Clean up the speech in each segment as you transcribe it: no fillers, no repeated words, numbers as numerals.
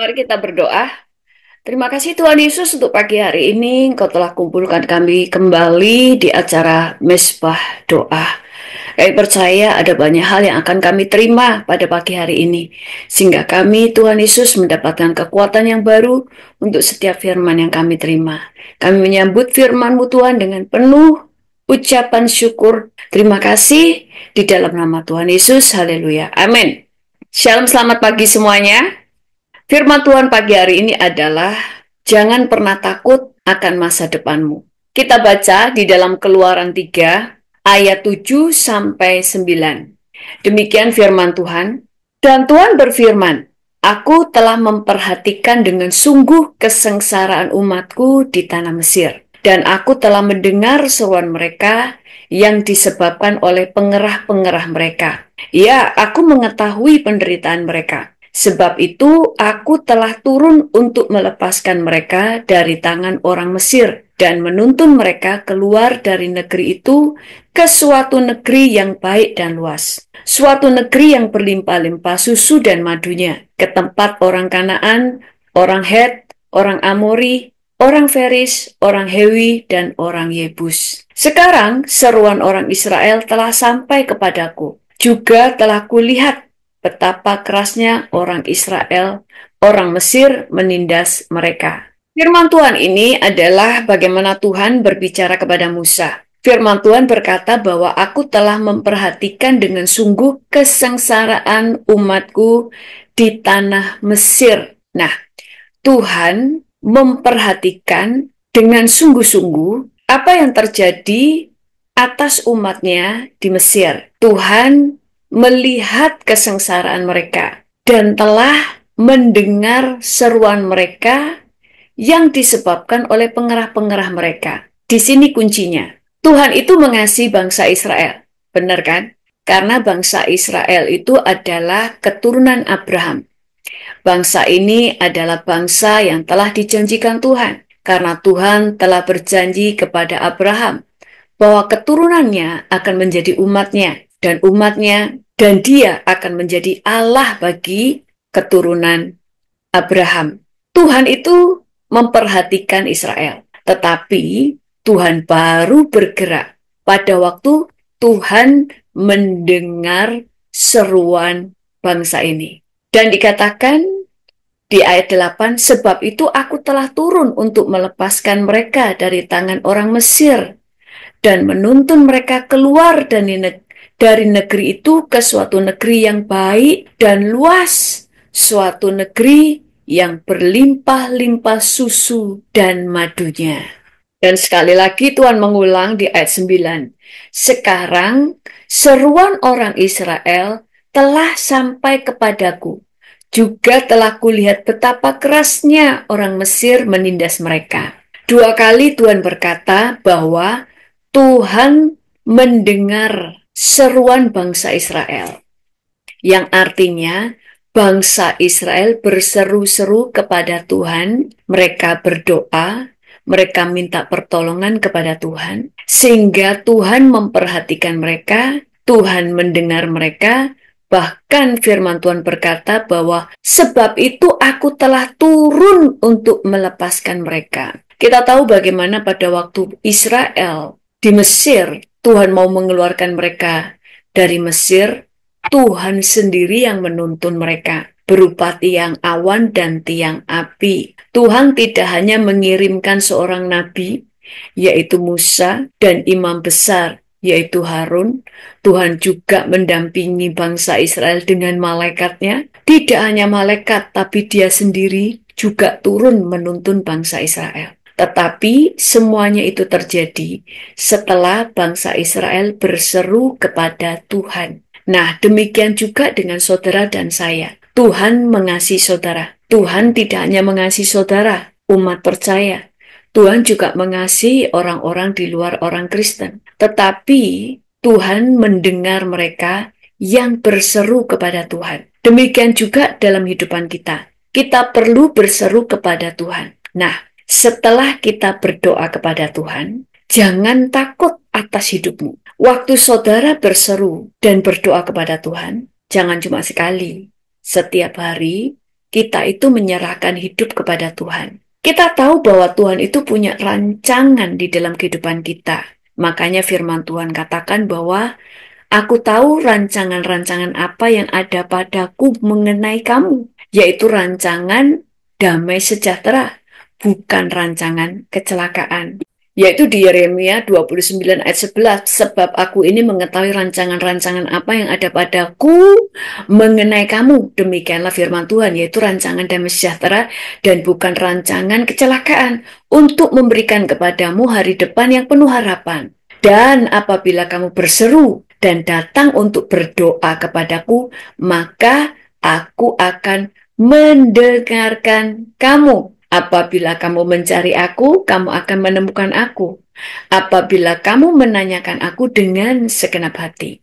Mari kita berdoa. Terima kasih Tuhan Yesus untuk pagi hari ini. Engkau telah kumpulkan kami kembali di acara Mesbah Doa. Kami percaya ada banyak hal yang akan kami terima pada pagi hari ini. Sehingga kami, Tuhan Yesus, mendapatkan kekuatan yang baru untuk setiap firman yang kami terima. Kami menyambut firman-Mu Tuhan dengan penuh ucapan syukur. Terima kasih di dalam nama Tuhan Yesus. Haleluya. Amin. Shalom, selamat pagi semuanya. Firman Tuhan pagi hari ini adalah jangan pernah takut akan masa depanmu. Kita baca di dalam Keluaran 3 ayat 7 sampai 9. Demikian firman Tuhan. Dan Tuhan berfirman, Aku telah memperhatikan dengan sungguh kesengsaraan umatku di tanah Mesir. Dan aku telah mendengar seruan mereka yang disebabkan oleh pengerah-pengerah mereka. Ya, aku mengetahui penderitaan mereka. Sebab itu aku telah turun untuk melepaskan mereka dari tangan orang Mesir dan menuntun mereka keluar dari negeri itu ke suatu negeri yang baik dan luas. Suatu negeri yang berlimpah-limpah susu dan madunya, ke tempat orang Kanaan, orang Het, orang Amori, orang Feris, orang Hewi, dan orang Yebus. Sekarang seruan orang Israel telah sampai kepadaku. Juga telah kulihat betapa kerasnya orang Israel, orang Mesir menindas mereka. Firman Tuhan ini adalah bagaimana Tuhan berbicara kepada Musa. Firman Tuhan berkata bahwa aku telah memperhatikan dengan sungguh kesengsaraan umatku di tanah Mesir. Nah, Tuhan memperhatikan dengan sungguh-sungguh apa yang terjadi atas umatnya di Mesir. Tuhan melihat kesengsaraan mereka dan telah mendengar seruan mereka yang disebabkan oleh pengerah-pengerah mereka. Di sini kuncinya. Tuhan itu mengasihi bangsa Israel. Benar kan? Karena bangsa Israel itu adalah keturunan Abraham. Bangsa ini adalah bangsa yang telah dijanjikan Tuhan. Karena Tuhan telah berjanji kepada Abraham bahwa keturunannya akan menjadi umatnya. Dan umatnya dan dia akan menjadi Allah bagi keturunan Abraham. Tuhan itu memperhatikan Israel. Tetapi Tuhan baru bergerak pada waktu Tuhan mendengar seruan bangsa ini. Dan dikatakan di ayat 8, sebab itu aku telah turun untuk melepaskan mereka dari tangan orang Mesir dan menuntun mereka keluar dari negeri itu ke suatu negeri yang baik dan luas, suatu negeri yang berlimpah-limpah susu dan madunya. Dan sekali lagi Tuhan mengulang di ayat 9. Sekarang seruan orang Israel telah sampai kepadaku. Juga telah kulihat betapa kerasnya orang Mesir menindas mereka. 2 kali Tuhan berkata bahwa Tuhan mendengar seruan bangsa Israel. Yang artinya bangsa Israel berseru-seru kepada Tuhan, mereka berdoa, mereka minta pertolongan kepada Tuhan, sehingga Tuhan memperhatikan mereka, Tuhan mendengar mereka. Bahkan firman Tuhan berkata bahwa sebab itu aku telah turun untuk melepaskan mereka. Kita tahu bagaimana pada waktu Israel di Mesir, Tuhan mau mengeluarkan mereka dari Mesir, Tuhan sendiri yang menuntun mereka berupa tiang awan dan tiang api. Tuhan tidak hanya mengirimkan seorang nabi, yaitu Musa, dan imam besar, yaitu Harun. Tuhan juga mendampingi bangsa Israel dengan malaikatnya. Tidak hanya malaikat, tapi dia sendiri juga turun menuntun bangsa Israel. Tetapi semuanya itu terjadi setelah bangsa Israel berseru kepada Tuhan. Nah, demikian juga dengan saudara dan saya. Tuhan mengasihi saudara. Tuhan tidak hanya mengasihi saudara, umat percaya. Tuhan juga mengasihi orang-orang di luar orang Kristen. Tetapi Tuhan mendengar mereka yang berseru kepada Tuhan. Demikian juga dalam hidupan kita. Kita perlu berseru kepada Tuhan. Nah, setelah kita berdoa kepada Tuhan, jangan takut atas hidupmu. Waktu saudara berseru dan berdoa kepada Tuhan, jangan cuma sekali. Setiap hari kita itu menyerahkan hidup kepada Tuhan. Kita tahu bahwa Tuhan itu punya rancangan di dalam kehidupan kita. Makanya firman Tuhan katakan bahwa aku tahu rancangan-rancangan apa yang ada padaku mengenai kamu, yaitu rancangan damai sejahtera, bukan rancangan kecelakaan. Yaitu di Yeremia 29 ayat 11, sebab aku ini mengetahui rancangan-rancangan apa yang ada padaku mengenai kamu. Demikianlah firman Tuhan, yaitu rancangan damai sejahtera dan bukan rancangan kecelakaan, untuk memberikan kepadamu hari depan yang penuh harapan. Dan apabila kamu berseru dan datang untuk berdoa kepadaku, maka aku akan mendengarkan kamu. Apabila kamu mencari aku, kamu akan menemukan aku. Apabila kamu menanyakan aku dengan segenap hati.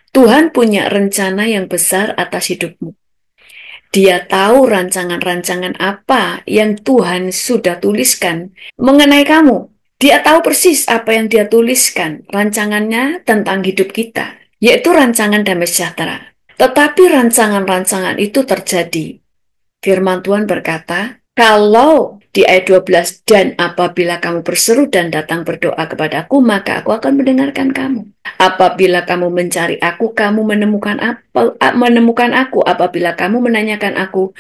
Tuhan punya rencana yang besar atas hidupmu. Dia tahu rancangan-rancangan apa yang Tuhan sudah tuliskan mengenai kamu. Dia tahu persis apa yang dia tuliskan, rancangannya tentang hidup kita, yaitu rancangan damai sejahtera. Tetapi rancangan-rancangan itu terjadi. Firman Tuhan berkata, kalau di ayat 12, dan apabila kamu berseru dan datang berdoa kepadaku, maka aku akan mendengarkan kamu. Apabila kamu mencari aku, kamu menemukan aku. Apabila kamu menanyakan aku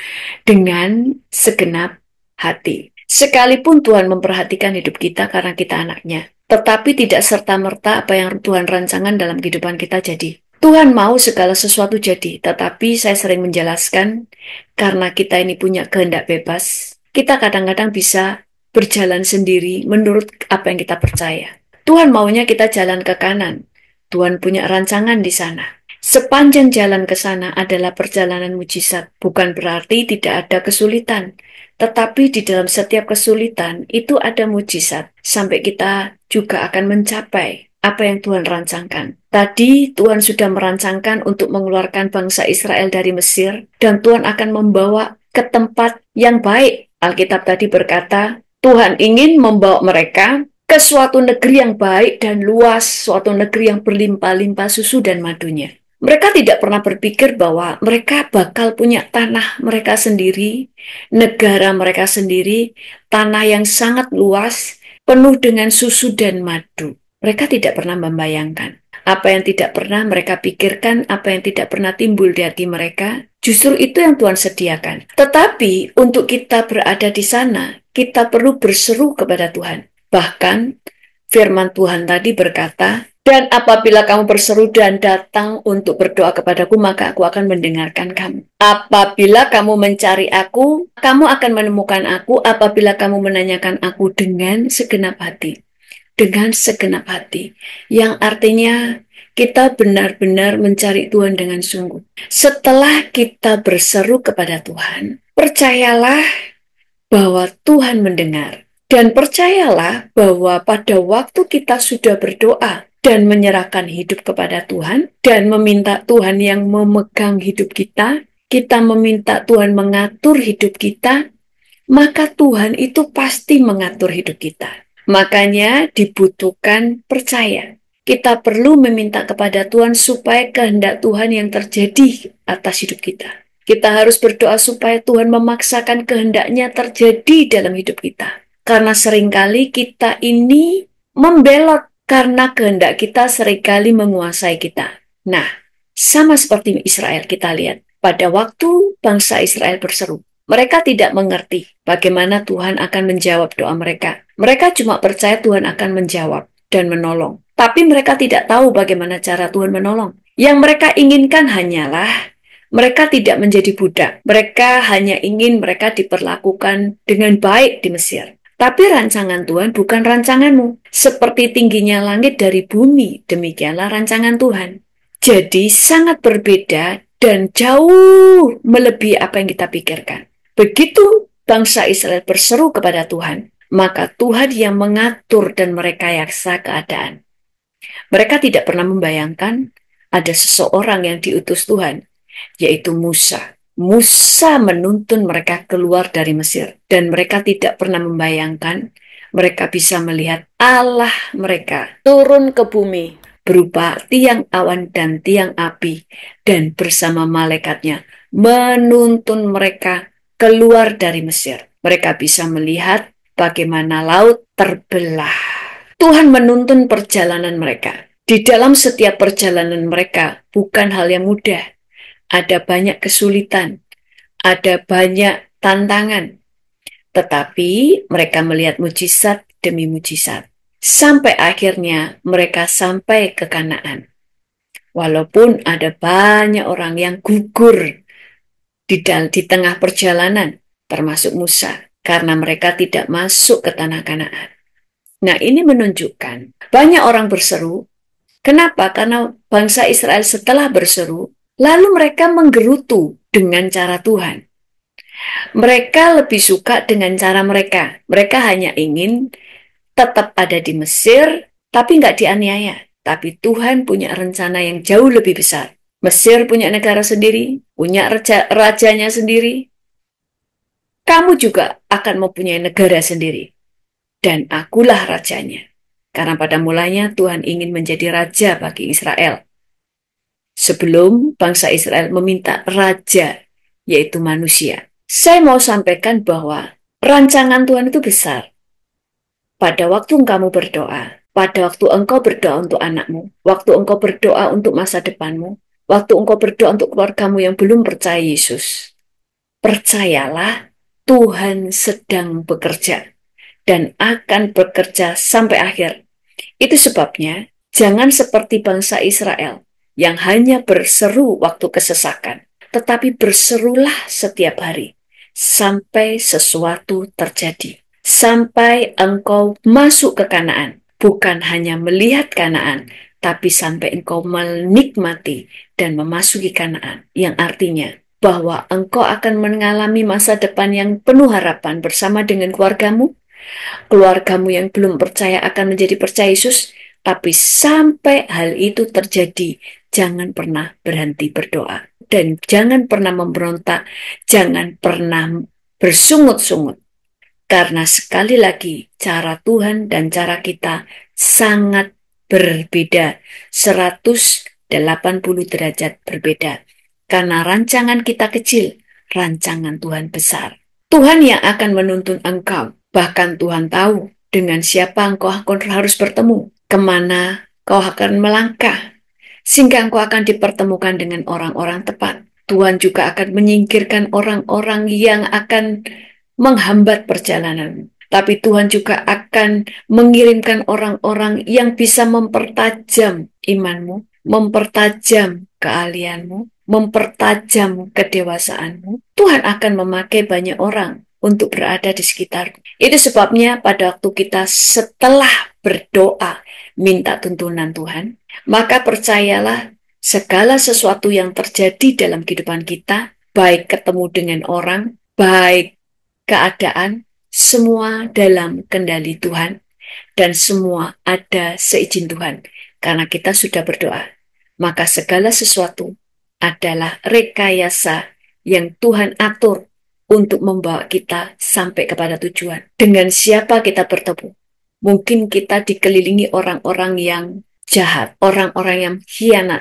dengan segenap hati. Sekalipun Tuhan memperhatikan hidup kita karena kita anaknya, tetapi tidak serta-merta apa yang Tuhan rancangan dalam kehidupan kita jadi. Tuhan mau segala sesuatu jadi, tetapi saya sering menjelaskan, karena kita ini punya kehendak bebas, kita kadang-kadang bisa berjalan sendiri menurut apa yang kita percaya. Tuhan maunya kita jalan ke kanan. Tuhan punya rancangan di sana. Sepanjang jalan ke sana adalah perjalanan mujizat, bukan berarti tidak ada kesulitan. Tetapi di dalam setiap kesulitan itu ada mujizat, sampai kita juga akan mencapai apa yang Tuhan rancangkan. Tadi Tuhan sudah merancangkan untuk mengeluarkan bangsa Israel dari Mesir, dan Tuhan akan membawa ke tempat yang baik. Alkitab tadi berkata, Tuhan ingin membawa mereka ke suatu negeri yang baik dan luas, suatu negeri yang berlimpah-limpah susu dan madunya. Mereka tidak pernah berpikir bahwa mereka bakal punya tanah mereka sendiri, negara mereka sendiri, tanah yang sangat luas, penuh dengan susu dan madu. Mereka tidak pernah membayangkan. Apa yang tidak pernah mereka pikirkan, apa yang tidak pernah timbul di hati mereka, justru itu yang Tuhan sediakan. Tetapi untuk kita berada di sana, kita perlu berseru kepada Tuhan. Bahkan firman Tuhan tadi berkata, dan apabila kamu berseru dan datang untuk berdoa kepadaku, maka aku akan mendengarkan kamu. Apabila kamu mencari aku, kamu akan menemukan aku. Apabila kamu menanyakan aku dengan segenap hati. Dengan segenap hati. Yang artinya kita benar-benar mencari Tuhan dengan sungguh. Setelah kita berseru kepada Tuhan, percayalah bahwa Tuhan mendengar. Dan percayalah bahwa pada waktu kita sudah berdoa dan menyerahkan hidup kepada Tuhan dan meminta Tuhan yang memegang hidup kita, kita meminta Tuhan mengatur hidup kita, maka Tuhan itu pasti mengatur hidup kita. Makanya dibutuhkan percaya. Kita perlu meminta kepada Tuhan supaya kehendak Tuhan yang terjadi atas hidup kita. Kita harus berdoa supaya Tuhan memaksakan kehendaknya terjadi dalam hidup kita. Karena seringkali kita ini membelot karena kehendak kita seringkali menguasai kita. Nah, sama seperti Israel kita lihat. Pada waktu bangsa Israel berseru, mereka tidak mengerti bagaimana Tuhan akan menjawab doa mereka. Mereka cuma percaya Tuhan akan menjawab dan menolong. Tapi mereka tidak tahu bagaimana cara Tuhan menolong. Yang mereka inginkan hanyalah mereka tidak menjadi budak. Mereka hanya ingin mereka diperlakukan dengan baik di Mesir. Tapi rancangan Tuhan bukan rancanganmu. Seperti tingginya langit dari bumi, demikianlah rancangan Tuhan. Jadi sangat berbeda dan jauh melebihi apa yang kita pikirkan. Begitu bangsa Israel berseru kepada Tuhan, maka Tuhan yang mengatur dan merekayasa keadaan. Mereka tidak pernah membayangkan ada seseorang yang diutus Tuhan, yaitu Musa. Musa menuntun mereka keluar dari Mesir, dan mereka tidak pernah membayangkan mereka bisa melihat Allah mereka turun ke bumi berupa tiang awan dan tiang api, dan bersama malaikatnya menuntun mereka keluar dari Mesir. Mereka bisa melihat bagaimana laut terbelah. Tuhan menuntun perjalanan mereka. Di dalam setiap perjalanan mereka bukan hal yang mudah. Ada banyak kesulitan, ada banyak tantangan. Tetapi mereka melihat mujizat demi mujizat. Sampai akhirnya mereka sampai ke Kanaan. Walaupun ada banyak orang yang gugur di tengah perjalanan, termasuk Musa, karena mereka tidak masuk ke tanah Kanaan. Nah, ini menunjukkan banyak orang berseru. Kenapa? Karena bangsa Israel setelah berseru, lalu mereka menggerutu dengan cara Tuhan. Mereka lebih suka dengan cara mereka. Mereka hanya ingin tetap ada di Mesir, tapi nggak dianiaya. Tapi Tuhan punya rencana yang jauh lebih besar. Mesir punya negara sendiri, punya rajanya sendiri. Kamu juga akan mempunyai negara sendiri. Dan akulah rajanya. Karena pada mulanya Tuhan ingin menjadi raja bagi Israel. Sebelum bangsa Israel meminta raja, yaitu manusia. Saya mau sampaikan bahwa rancangan Tuhan itu besar. Pada waktu kamu berdoa, pada waktu engkau berdoa untuk anakmu, waktu engkau berdoa untuk masa depanmu, waktu engkau berdoa untuk keluargamu yang belum percaya Yesus, percayalah Tuhan sedang bekerja dan akan bekerja sampai akhir. Itu sebabnya jangan seperti bangsa Israel yang hanya berseru waktu kesesakan, tetapi berserulah setiap hari sampai sesuatu terjadi. Sampai engkau masuk ke Kanaan, bukan hanya melihat Kanaan, tapi sampai engkau menikmati dan memasuki Kanaan, yang artinya bahwa engkau akan mengalami masa depan yang penuh harapan bersama dengan keluargamu yang belum percaya akan menjadi percaya Yesus, tapi sampai hal itu terjadi, jangan pernah berhenti berdoa. Dan jangan pernah memberontak, jangan pernah bersungut-sungut. Karena sekali lagi, cara Tuhan dan cara kita sangat berbeda, 180 derajat berbeda. Karena rancangan kita kecil, rancangan Tuhan besar. Tuhan yang akan menuntun engkau, bahkan Tuhan tahu dengan siapa engkau harus bertemu, kemana kau akan melangkah, sehingga engkau akan dipertemukan dengan orang-orang tepat. Tuhan juga akan menyingkirkan orang-orang yang akan menghambat perjalanan. Tapi Tuhan juga akan mengirimkan orang-orang yang bisa mempertajam imanmu, mempertajam keahlianmu, mempertajam kedewasaanmu. Tuhan akan memakai banyak orang untuk berada di sekitarmu. Itu sebabnya pada waktu kita setelah berdoa, minta tuntunan Tuhan, maka percayalah segala sesuatu yang terjadi dalam kehidupan kita, baik ketemu dengan orang, baik keadaan, semua dalam kendali Tuhan, dan semua ada seizin Tuhan. Karena kita sudah berdoa, maka segala sesuatu adalah rekayasa yang Tuhan atur untuk membawa kita sampai kepada tujuan. Dengan siapa kita bertemu? Mungkin kita dikelilingi orang-orang yang jahat, orang-orang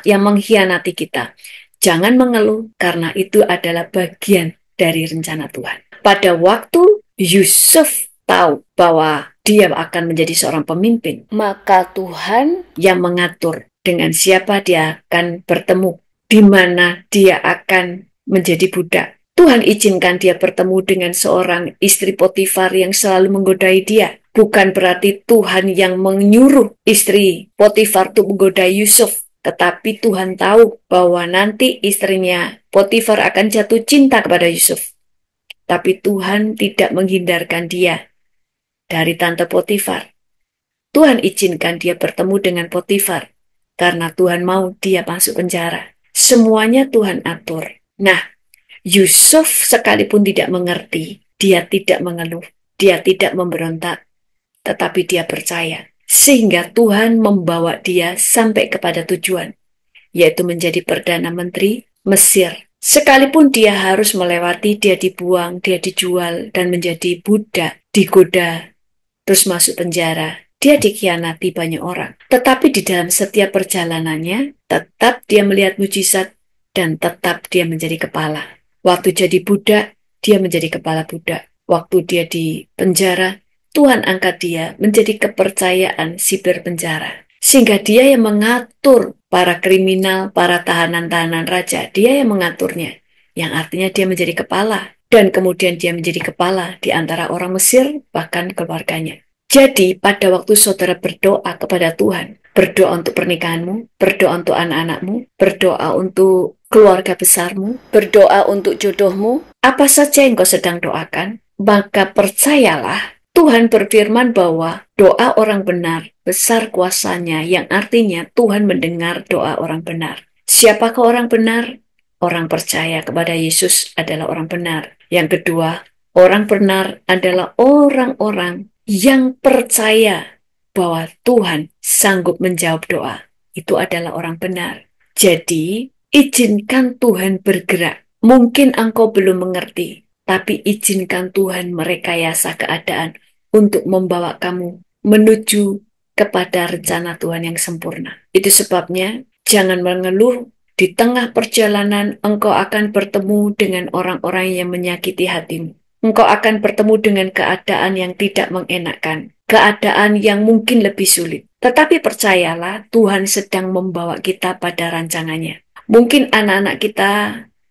yang mengkhianati kita. Jangan mengeluh, karena itu adalah bagian dari rencana Tuhan. Pada waktu Yusuf tahu bahwa dia akan menjadi seorang pemimpin, maka Tuhan yang mengatur dengan siapa dia akan bertemu, di mana dia akan menjadi budak. Tuhan izinkan dia bertemu dengan seorang istri Potifar yang selalu menggodai dia. Bukan berarti Tuhan yang menyuruh istri Potifar untuk menggodai Yusuf, tetapi Tuhan tahu bahwa nanti istrinya Potifar akan jatuh cinta kepada Yusuf. Tapi Tuhan tidak menghindarkan dia dari tante Potifar. Tuhan izinkan dia bertemu dengan Potifar karena Tuhan mau dia masuk penjara. Semuanya Tuhan atur. Nah, Yusuf sekalipun tidak mengerti, dia tidak mengeluh, dia tidak memberontak, tetapi dia percaya. Sehingga Tuhan membawa dia sampai kepada tujuan, yaitu menjadi Perdana Menteri Mesir. Sekalipun dia harus melewati, dia dibuang, dia dijual, dan menjadi budak, digoda, terus masuk penjara. Dia dikhianati banyak orang. Tetapi di dalam setiap perjalanannya, tetap dia melihat mujizat, dan tetap dia menjadi kepala. Waktu jadi budak, dia menjadi kepala budak. Waktu dia di penjara, Tuhan angkat dia menjadi kepercayaan sipir penjara. Sehingga dia yang mengatur para kriminal, para tahanan-tahanan raja. Dia yang mengaturnya. Yang artinya dia menjadi kepala. Dan kemudian dia menjadi kepala di antara orang Mesir, bahkan keluarganya. Jadi pada waktu saudara berdoa kepada Tuhan, berdoa untuk pernikahanmu, berdoa untuk anak-anakmu, berdoa untuk keluarga besarmu, berdoa untuk jodohmu, apa saja yang kau sedang doakan, maka percayalah Tuhan berfirman bahwa doa orang benar besar kuasanya, yang artinya Tuhan mendengar doa orang benar. Siapakah orang benar? Orang percaya kepada Yesus adalah orang benar. Yang kedua, orang benar adalah orang-orang yang percaya bahwa Tuhan sanggup menjawab doa. Itu adalah orang benar. Jadi, izinkan Tuhan bergerak. Mungkin engkau belum mengerti, tapi izinkan Tuhan merekayasa keadaan untuk membawa kamu menuju kepada rencana Tuhan yang sempurna. Itu sebabnya jangan mengeluh. Di tengah perjalanan engkau akan bertemu dengan orang-orang yang menyakiti hatimu. Engkau akan bertemu dengan keadaan yang tidak mengenakan, keadaan yang mungkin lebih sulit. Tetapi percayalah, Tuhan sedang membawa kita pada rancangannya. Mungkin anak-anak kita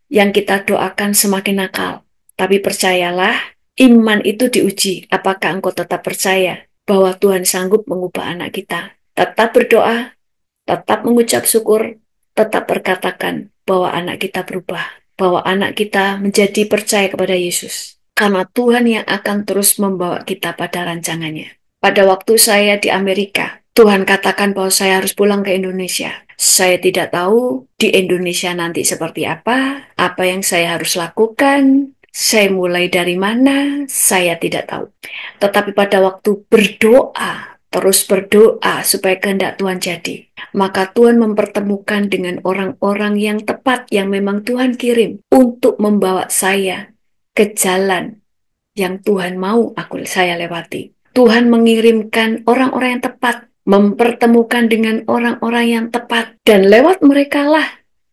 yang kita doakan semakin nakal, tapi percayalah, iman itu diuji. Apakah engkau tetap percaya bahwa Tuhan sanggup mengubah anak kita? Tetap berdoa, tetap mengucap syukur, tetap berkatakan bahwa anak kita berubah, bahwa anak kita menjadi percaya kepada Yesus. Karena Tuhan yang akan terus membawa kita pada rancangannya. Pada waktu saya di Amerika, Tuhan katakan bahwa saya harus pulang ke Indonesia. Saya tidak tahu di Indonesia nanti seperti apa yang saya harus lakukan, saya mulai dari mana, saya tidak tahu. Tetapi pada waktu berdoa, terus berdoa supaya kehendak Tuhan jadi, maka Tuhan mempertemukan dengan orang-orang yang tepat yang memang Tuhan kirim untuk membawa saya ke jalan yang Tuhan mau saya lewati. Tuhan mengirimkan orang-orang yang tepat, mempertemukan dengan orang-orang yang tepat, dan lewat merekalah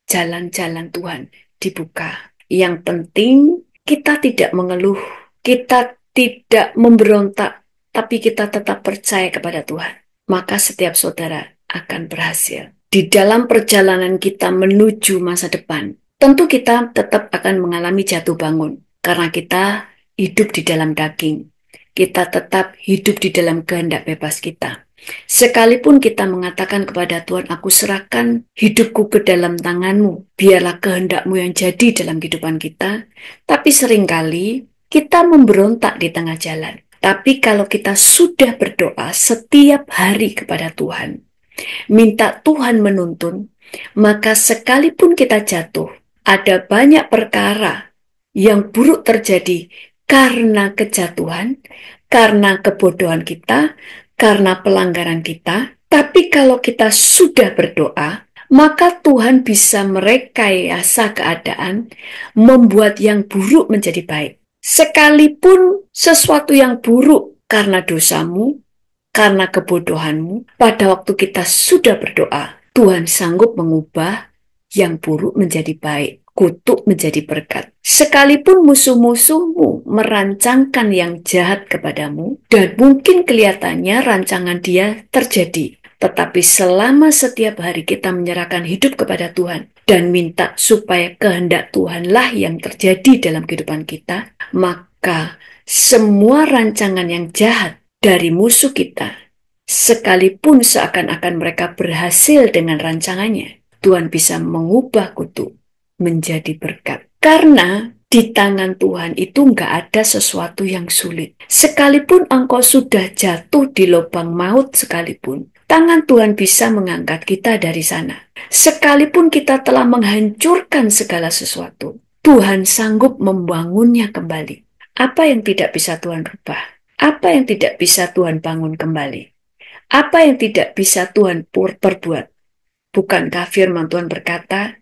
jalan-jalan Tuhan dibuka. Yang penting kita tidak mengeluh, kita tidak memberontak, tapi kita tetap percaya kepada Tuhan. Maka setiap saudara akan berhasil. Di dalam perjalanan kita menuju masa depan, tentu kita tetap akan mengalami jatuh bangun. Karena kita hidup di dalam daging. Kita tetap hidup di dalam kehendak bebas kita. Sekalipun kita mengatakan kepada Tuhan, aku serahkan hidupku ke dalam tanganmu, biarlah kehendakmu yang jadi dalam kehidupan kita, tapi seringkali kita memberontak di tengah jalan. Tapi kalau kita sudah berdoa setiap hari kepada Tuhan, minta Tuhan menuntun, maka sekalipun kita jatuh, ada banyak perkara yang buruk terjadi karena kejatuhan, karena kebodohan kita, karena pelanggaran kita. Tapi kalau kita sudah berdoa, maka Tuhan bisa merekayasa keadaan, membuat yang buruk menjadi baik. Sekalipun sesuatu yang buruk karena dosamu, karena kebodohanmu, pada waktu kita sudah berdoa, Tuhan sanggup mengubah yang buruk menjadi baik, kutuk menjadi berkat. Sekalipun musuh-musuhmu merancangkan yang jahat kepadamu, dan mungkin kelihatannya rancangan dia terjadi, tetapi selama setiap hari kita menyerahkan hidup kepada Tuhan dan minta supaya kehendak Tuhanlah yang terjadi dalam kehidupan kita, maka semua rancangan yang jahat dari musuh kita, sekalipun seakan-akan mereka berhasil dengan rancangannya, Tuhan bisa mengubah kutuk menjadi berkat. Karena di tangan Tuhan itu nggak ada sesuatu yang sulit. Sekalipun engkau sudah jatuh di lubang maut sekalipun, tangan Tuhan bisa mengangkat kita dari sana. Sekalipun kita telah menghancurkan segala sesuatu, Tuhan sanggup membangunnya kembali. Apa yang tidak bisa Tuhan rubah? Apa yang tidak bisa Tuhan bangun kembali? Apa yang tidak bisa Tuhan perbuat? Bukankah firman Tuhan berkata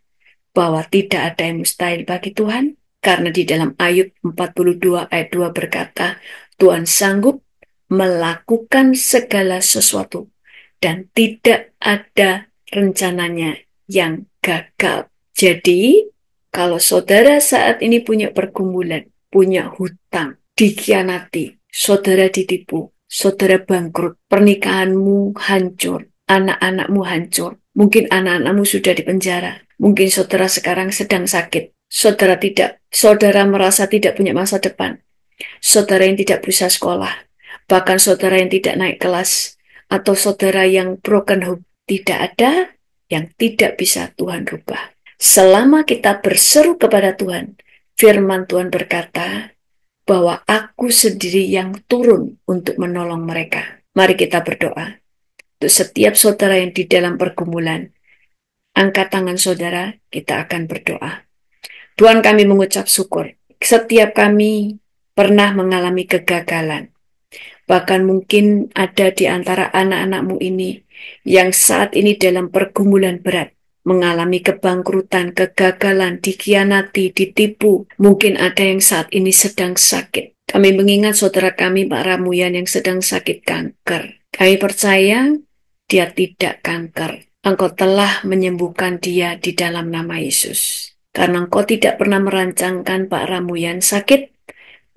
bahwa tidak ada yang mustahil bagi Tuhan? Karena di dalam Ayub 42 ayat 2 berkata, Tuhan sanggup melakukan segala sesuatu dan tidak ada rencananya yang gagal. Jadi, Kalau saudara saat ini punya pergumulan, punya hutang, dikhianati, saudara ditipu, saudara bangkrut, pernikahanmu hancur, anak-anakmu hancur, mungkin anak-anakmu sudah di penjara, mungkin saudara sekarang sedang sakit, saudara merasa tidak punya masa depan, saudara yang tidak bisa sekolah, bahkan saudara yang tidak naik kelas, atau saudara yang broken home, tidak ada yang tidak bisa Tuhan rubah. Selama kita berseru kepada Tuhan, firman Tuhan berkata bahwa aku sendiri yang turun untuk menolong mereka. Mari kita berdoa. Untuk setiap saudara yang di dalam pergumulan, angkat tangan saudara, kita akan berdoa. Tuhan, kami mengucap syukur. Setiap kami pernah mengalami kegagalan. Bahkan mungkin ada di antara anak-anakmu ini yang saat ini dalam pergumulan berat, mengalami kebangkrutan, kegagalan, dikhianati, ditipu. Mungkin ada yang saat ini sedang sakit. Kami mengingat saudara kami Pak Ramuyan yang sedang sakit kanker. Kami percaya dia tidak kanker. Engkau telah menyembuhkan dia di dalam nama Yesus. Karena Engkau tidak pernah merancangkan Pak Ramuyan sakit,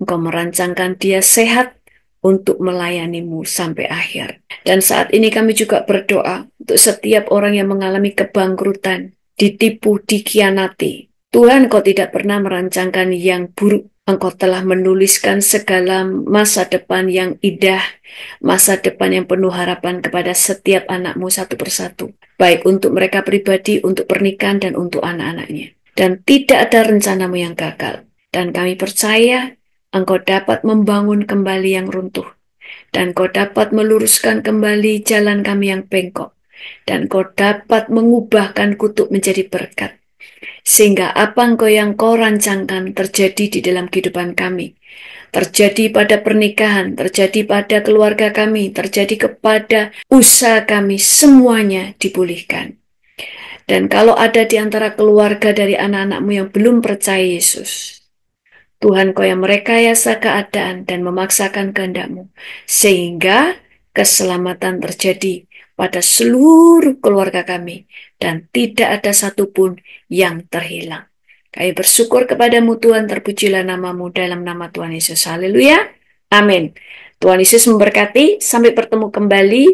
Engkau merancangkan dia sehat untuk melayanimu sampai akhir. Dan saat ini kami juga berdoa untuk setiap orang yang mengalami kebangkrutan, ditipu, dikhianati. Tuhan, Engkau tidak pernah merancangkan yang buruk. Engkau telah menuliskan segala masa depan yang indah, masa depan yang penuh harapan kepada setiap anakmu satu persatu. Baik untuk mereka pribadi, untuk pernikahan, dan untuk anak-anaknya. Dan tidak ada rencanamu yang gagal. Dan kami percaya Engkau dapat membangun kembali yang runtuh. Dan Kau dapat meluruskan kembali jalan kami yang bengkok. Dan Kau dapat mengubahkan kutuk menjadi berkat. Sehingga apa yang Kau rancangkan terjadi di dalam kehidupan kami. Terjadi pada pernikahan, terjadi pada keluarga kami, terjadi kepada usaha kami, semuanya dipulihkan. Dan kalau ada di antara keluarga dari anak-anakmu yang belum percaya Yesus, Tuhan, Kau yang merekayasa keadaan dan memaksakan kehendak-Mu, sehingga keselamatan terjadi pada seluruh keluarga kami, dan tidak ada satupun yang terhilang. Kami bersyukur kepadamu Tuhan, terpujilah nama-Mu dalam nama Tuhan Yesus. Haleluya. Amin. Tuhan Yesus memberkati, sampai bertemu kembali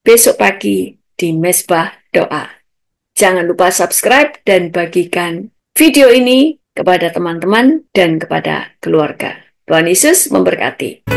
besok pagi di Mezbah Doa. Jangan lupa subscribe dan bagikan video ini kepada teman-teman dan kepada keluarga. Tuhan Yesus memberkati.